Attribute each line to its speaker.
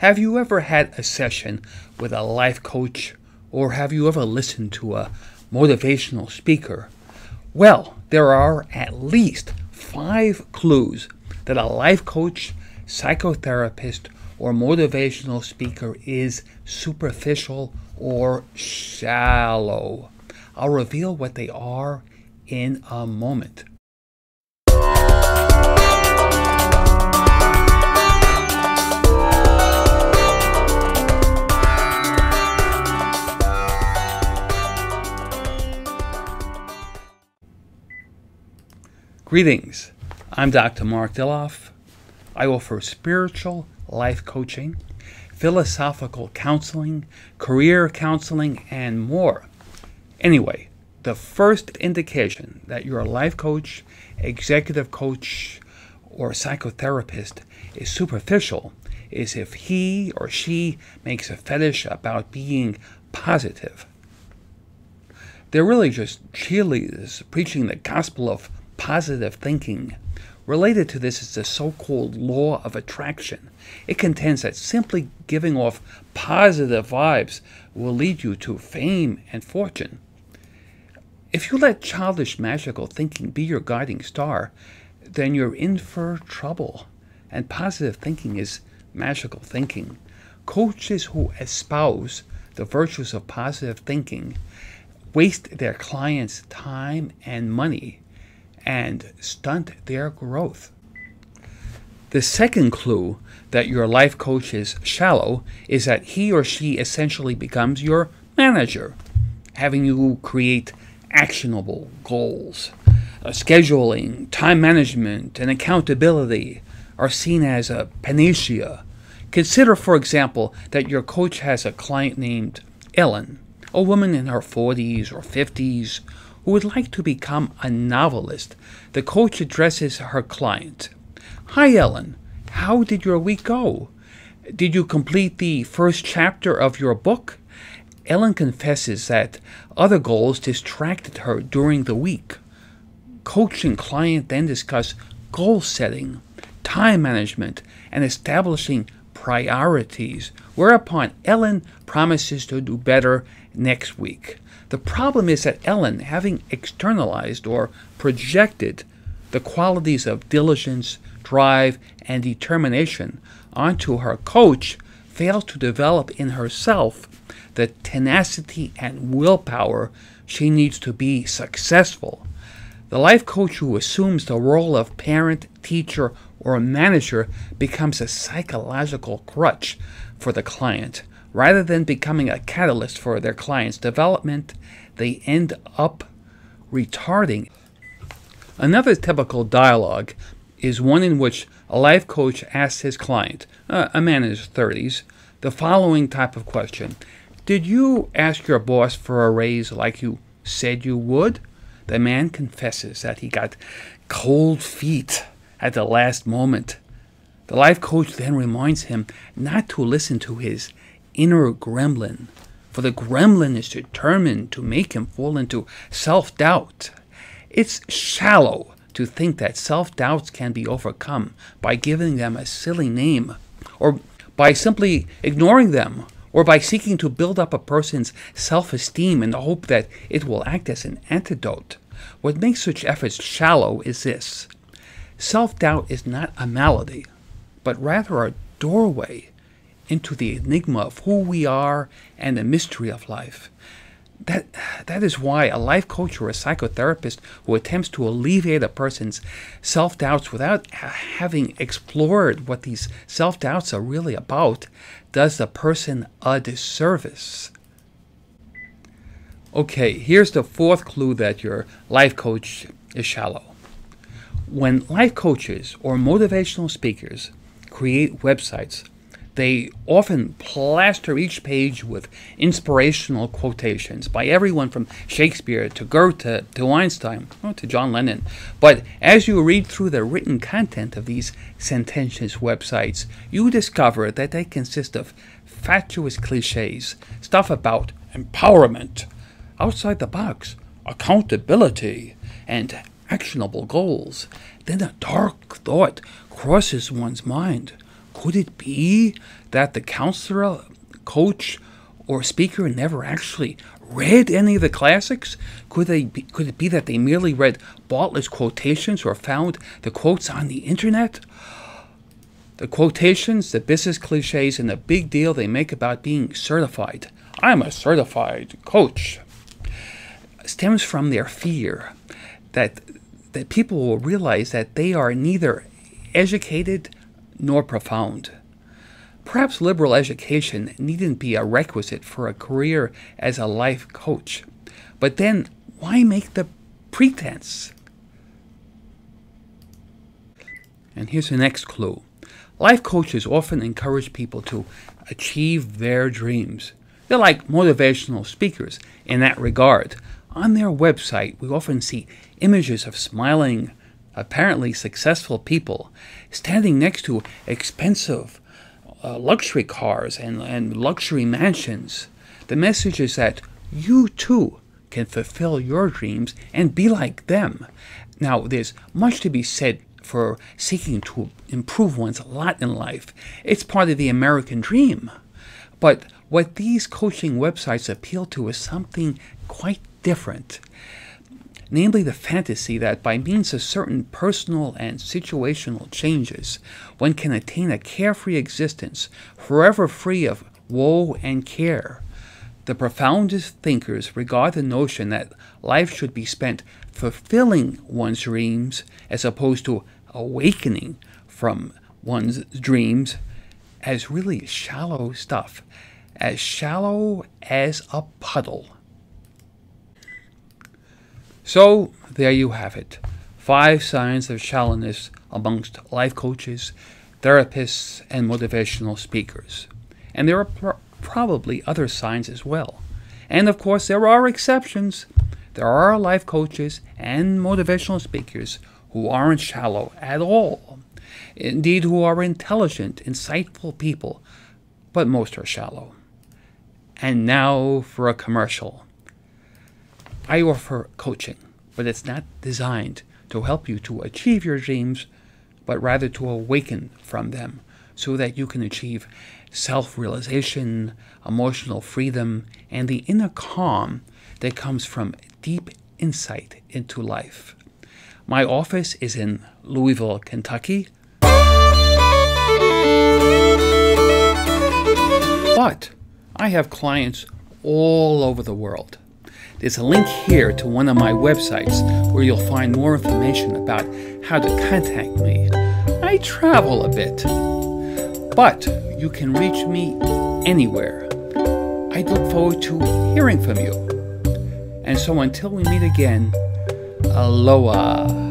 Speaker 1: Have you ever had a session with a life coach, or have you ever listened to a motivational speaker? Well, there are at least 5 clues that a life coach, psychotherapist, or motivational speaker is superficial or shallow. I'll reveal what they are in a moment. Greetings, I'm Dr. Mark Dilloff. I offer spiritual life coaching, philosophical counseling, career counseling, and more. Anyway, the first indication that you're a life coach, executive coach, or psychotherapist is superficial is if he or she makes a fetish about being positive. They're really just cheerleaders preaching the gospel of positive thinking. Related to this is the so-called law of attraction. It contends that simply giving off positive vibes will lead you to fame and fortune. If you let childish magical thinking be your guiding star, then you're in for trouble. And positive thinking is magical thinking. Coaches who espouse the virtues of positive thinking waste their clients' time and money and stunt their growth. The second clue that your life coach is shallow is that he or she essentially becomes your manager, having you create actionable goals. Scheduling, time management, and accountability are seen as a panacea. Consider, for example, that your coach has a client named Ellen, a woman in her 40s or 50s, who would like to become a novelist. The coach addresses her client. "Hi, Ellen. How did your week go? Did you complete the first chapter of your book?" Ellen confesses that other goals distracted her during the week. Coach and client then discuss goal setting, time management, and establishing priorities, whereupon Ellen promises to do better next week. The problem is that Ellen, having externalized or projected the qualities of diligence, drive, and determination onto her coach, fails to develop in herself the tenacity and willpower she needs to be successful. The life coach who assumes the role of parent, teacher, or manager becomes a psychological crutch for the client. Rather than becoming a catalyst for their client's development, they end up retarding. Another typical dialogue is one in which a life coach asks his client, a man in his 30s, the following type of question: "Did you ask your boss for a raise like you said you would?" The man confesses that he got cold feet at the last moment. The life coach then reminds him not to listen to his inner gremlin, for the gremlin is determined to make him fall into self-doubt. It's shallow to think that self-doubts can be overcome by giving them a silly name, or by simply ignoring them, or by seeking to build up a person's self-esteem in the hope that it will act as an antidote. What makes such efforts shallow is this: self-doubt is not a malady, but rather a doorway into the enigma of who we are and the mystery of life. That is why a life coach or a psychotherapist who attempts to alleviate a person's self-doubts without having explored what these self-doubts are really about does the person a disservice. Okay, here's the fourth clue that your life coach is shallow. When life coaches or motivational speakers create websites, they often plaster each page with inspirational quotations by everyone from Shakespeare to Goethe to Einstein to John Lennon. But as you read through the written content of these sententious websites, you discover that they consist of fatuous cliches, stuff about empowerment, outside the box, accountability, and actionable goals. Then a dark thought crosses one's mind. Could it be that the counselor, coach, or speaker never actually read any of the classics? Could it be that they merely read Bartlett's quotations or found the quotes on the internet? The quotations, the business cliches, and the big deal they make about being certified. I'm a certified coach. Stems from their fear that people will realize that they are neither educated nor profound. Perhaps liberal education needn't be a requisite for a career as a life coach. But then, why make the pretense? And here's the next clue. Life coaches often encourage people to achieve their dreams. They're like motivational speakers in that regard. On their website, we often see images of smiling, apparently successful people standing next to expensive luxury cars and luxury mansions. The message is that you too can fulfill your dreams and be like them. Now, there's much to be said for seeking to improve one's lot in life. It's part of the American dream. But what these coaching websites appeal to is something quite different. Namely, the fantasy that by means of certain personal and situational changes, one can attain a carefree existence, forever free of woe and care. The profoundest thinkers regard the notion that life should be spent fulfilling one's dreams as opposed to awakening from one's dreams as really shallow stuff, as shallow as a puddle. So, there you have it. 5 signs of shallowness amongst life coaches, therapists, and motivational speakers. And there are probably other signs as well. And of course, there are exceptions. There are life coaches and motivational speakers who aren't shallow at all. Indeed, who are intelligent, insightful people, but most are shallow. And now for a commercial. I offer coaching, but it's not designed to help you to achieve your dreams, but rather to awaken from them so that you can achieve self-realization, emotional freedom, and the inner calm that comes from deep insight into life. My office is in Louisville, Kentucky, but I have clients all over the world. There's a link here to one of my websites where you'll find more information about how to contact me. I travel a bit, but you can reach me anywhere. I look forward to hearing from you. And so until we meet again, aloha.